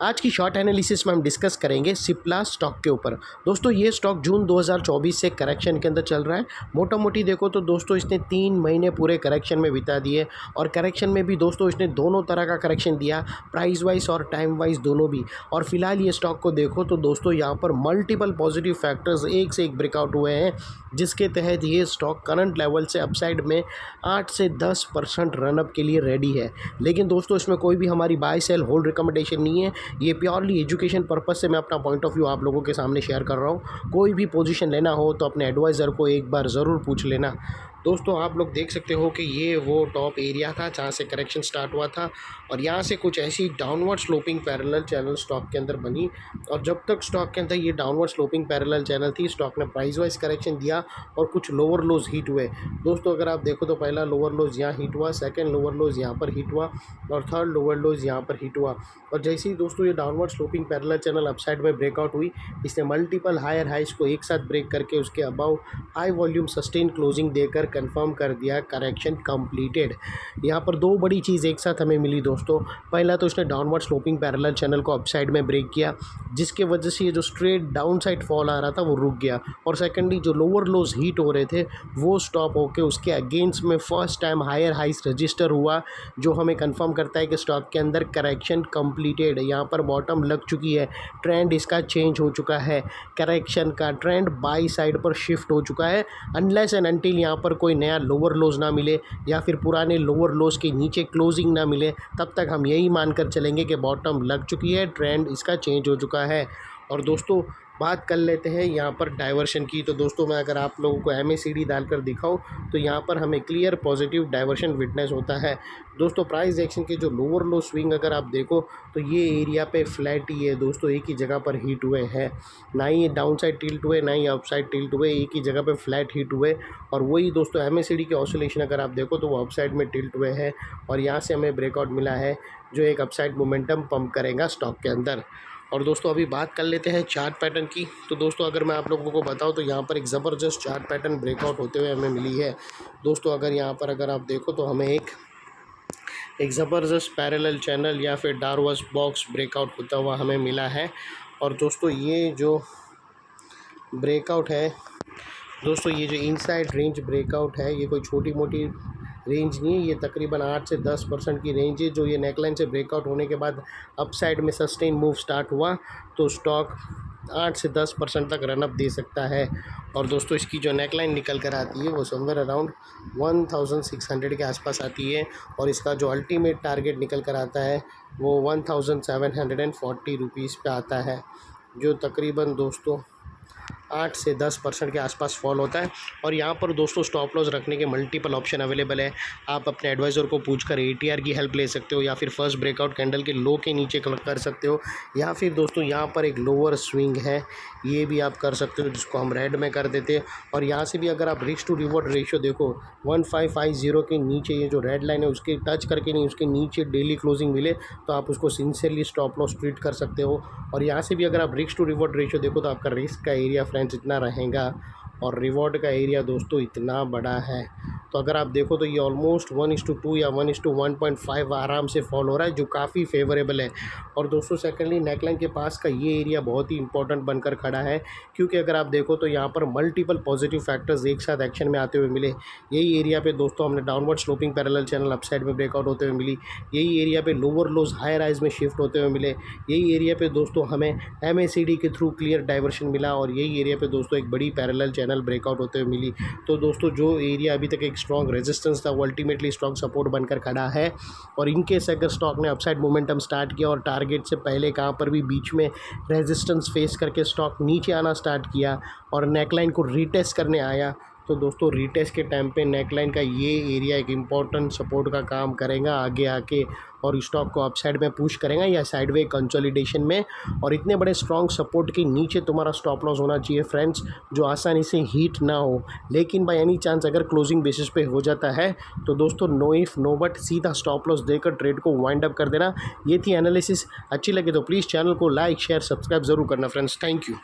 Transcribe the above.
आज की short analysis में हम डिस्कस करेंगे सिप्ला स्टॉक के ऊपर। दोस्तों ये स्टॉक जून 2024 से करेक्शन के अंदर चल रहा है। मोटा मोटी देखो तो दोस्तों इसने 3 महीने पूरे करेक्शन में बिता दिए और करेक्शन में भी दोस्तों इसने दोनों तरह का करेक्शन दिया, प्राइस वाइज और टाइम वाइज दोनों भी। और फिलहाल ये स्टॉक को देखो तो दोस्तों यहाँ पर मल्टीपल पॉजिटिव फैक्टर्स एक से एक ब्रेकआउट हुए हैं, जिसके तहत ये स्टॉक करंट लेवल से अपसाइड में 8 से 10% रनअप के लिए रेडी है। लेकिन दोस्तों इसमें कोई भी हमारी बाय सेल होल्ड रिकमेंडेशन नहीं है। ये प्योरली एजुकेशन पर्पस से मैं अपना पॉइंट ऑफ व्यू आप लोगों के सामने शेयर कर रहा हूँ। कोई भी पोजीशन लेना हो तो अपने एडवाइज़र को एक बार ज़रूर पूछ लेना। दोस्तों आप लोग देख सकते हो कि ये वो टॉप एरिया था जहाँ से करेक्शन स्टार्ट हुआ था और यहाँ से कुछ ऐसी downward sloping parallel channel stock के अंदर बनी। और जब तक स्टॉक के अंदर ये डाउनवर्ड स्लोपिंग पैरेलल चैनल थी, स्टॉक ने प्राइस वाइज करेक्शन दिया और कुछ लोअर लोज हिट हुए। दोस्तों अगर आप देखो तो पहला लोअर लोज यहाँ हिट हुआ, सेकंड लोअर लोज यहाँ पर हिट हुआ और थर्ड लोअर लोज यहाँ पर हिट हुआ। और जैसे ही दोस्तों ये downward sloping parallel channel upside में ब्रेकआउट हुई, इसने मल्टीपल हायर हाइज को एक साथ ब्रेक करके उसके above high volume sustain closing देकर कंफर्म कर दिया करेक्शन कंप्लीटेड। यहाँ पर दो बड़ी चीज़ एक साथ हमें मिली दोस्तों। पहला तो इसने डाउनवर्ड स्लोपिंग पैरेलल चैनल को अपसाइड में ब्रेक किया, जिसके वजह से ये जो स्ट्रेट डाउन साइड फॉल आ रहा था वो रुक गया। और सेकेंडली जो लोअर लोज हीट हो रहे थे वो स्टॉप होके उसके अगेंस्ट में first time higher highs register हुआ, जो हमें कंफर्म करता है कि स्टॉक के अंदर करेक्शन कंप्लीटेड। यहाँ पर बॉटम लग चुकी है, ट्रेंड इसका चेंज हो चुका है, करेक्शन का ट्रेंड बाई साइड पर शिफ्ट हो चुका है। अनलेस एंड अनटिल यहाँ पर कोई नया लोअर लोज ना मिले या फिर पुराने लोअर लोज के नीचे क्लोजिंग ना मिले, तब तक हम यही मानकर चलेंगे कि बॉटम लग चुकी है, ट्रेंड इसका चेंज हो चुका है। और दोस्तों बात कर लेते हैं यहाँ पर डाइवर्शन की। तो दोस्तों मैं अगर आप लोगों को MACD डालकर दिखाऊं तो यहाँ पर हमें क्लियर पॉजिटिव डाइवर्शन विटनेस होता है। दोस्तों प्राइस एक्शन के जो लोअर लो स्विंग अगर आप देखो तो ये एरिया पे फ्लैट ही है दोस्तों, एक ही जगह पर हीट हुए हैं, ना ही डाउन साइड टिल्ट हुए ना ही अप साइड टिल्ट हुए, एक ही जगह पे फ्लैट हीट हुए। और वही दोस्तों MACD के ऑसिलेशन अगर आप देखो तो वो अप साइड में टिल्ट हुए हैं और यहाँ से हमें ब्रेकआउट मिला है जो एक अपसाइड मोमेंटम पंप करेगा स्टॉक के अंदर। और दोस्तों अभी बात कर लेते हैं चार्ट पैटर्न की। तो दोस्तों अगर मैं आप लोगों को बताऊं तो यहाँ पर एक ज़बरदस्त चार्ट पैटर्न ब्रेकआउट होते हुए हमें मिली है दोस्तों। अगर यहाँ पर अगर आप देखो तो हमें एक ज़बरदस्त पैरेलल चैनल या फिर डार्वस बॉक्स ब्रेकआउट होता हुआ हमें मिला है। और दोस्तों ये जो ब्रेकआउट है दोस्तों, ये जो इनसाइड रेंज ब्रेकआउट है, ये कोई छोटी मोटी रेंज नहीं है, ये तकरीबन 8 से 10% की रेंज है। जो ये नेकलाइन से ब्रेकआउट होने के बाद अपसाइड में सस्टेन मूव स्टार्ट हुआ तो स्टॉक 8 से 10% तक रनअप दे सकता है। और दोस्तों इसकी जो नेकलाइन निकल कर आती है वो समवेयर अराउंड 1600 के आसपास आती है और इसका जो अल्टीमेट टारगेट निकल कर आता है वो 1740 रुपीज़ पे आता है, जो तकरीबन दोस्तों 8 से 10% के आसपास फॉल होता है। और यहाँ पर दोस्तों स्टॉप लॉस रखने के मल्टीपल ऑप्शन अवेलेबल है। आप अपने एडवाइज़र को पूछकर ATR की हेल्प ले सकते हो या फिर फर्स्ट ब्रेकआउट कैंडल के लो के नीचे कर सकते हो, या फिर दोस्तों यहाँ पर एक लोअर स्विंग है, ये भी आप कर सकते हो जिसको हम रेड में कर देते हैं। और यहाँ से भी अगर आप रिस्क टू रिवॉर्ड रेशियो देखो 1550 के नीचे ये जो रेड लाइन है उसके टच करके नहीं, उसके नीचे डेली क्लोजिंग मिले तो आप उसको सिंसियरली स्टॉप लॉस ट्रीट कर सकते हो। और यहाँ से भी अगर आप रिस्क टू रिवॉर्ड रेशियो देखो तो आपका रिस्क का एरिया फ्रेंड्स इतना रहेगा और रिवॉर्ड का एरिया दोस्तों इतना बड़ा है। तो अगर आप देखो तो ये ऑलमोस्ट 1:2 या 1:1.5 आराम से फॉल हो रहा है, जो काफ़ी फेवरेबल है। और दोस्तों सेकेंडली नेकलाइन के पास का ये एरिया बहुत ही इंपॉर्टेंट बनकर खड़ा है, क्योंकि अगर आप देखो तो यहाँ पर मल्टीपल पॉजिटिव फैक्टर्स एक साथ एक्शन में आते हुए मिले। यही एरिया पे दोस्तों हमने downward sloping parallel channel upside में ब्रेकआउट होते हुए मिली, यही एरिया पे लोअर लोज हायर हाइज में शिफ्ट होते हुए मिले, यही एरिया पे दोस्तों हमें MACD के थ्रू क्लियर डाइवर्शन मिला और यही एरिया पे दोस्तों एक बड़ी पैरेलल चैनल ब्रेकआउट होते हुए मिली। तो दोस्तों जो एरिया अभी तक एक स्ट्रॉन्ग रेजिस्टेंस था वो अल्टीमेटली स्ट्रॉन्ग सपोर्ट बनकर खड़ा है। और इनकेस अगर स्टॉक ने अपसाइड मोमेंटम स्टार्ट किया और टारगेट से पहले कहाँ पर भी बीच में रेजिस्टेंस फेस करके स्टॉक नीचे आना स्टार्ट किया और नेकलाइन को रीटेस्ट करने आया, तो दोस्तों रीटेस्ट के टाइम पे नेकलाइन का ये एरिया एक इम्पॉर्टेंट सपोर्ट का काम करेगा आगे आके और स्टॉक को अपसाइड में पुश करेगा या साइडवे कंसोलिडेशन में। और इतने बड़े स्ट्रॉन्ग सपोर्ट के नीचे तुम्हारा स्टॉप लॉस होना चाहिए फ्रेंड्स, जो आसानी से हीट ना हो। लेकिन बाय एनी चांस अगर क्लोजिंग बेसिस पे हो जाता है तो दोस्तों नो इफ़ नो बट सीधा स्टॉप लॉस देकर ट्रेड को वाइंड अप कर देना। ये थी एनालिसिस। अच्छी लगे तो प्लीज़ चैनल को लाइक शेयर सब्सक्राइब ज़रूर करना फ्रेंड्स। Thank you.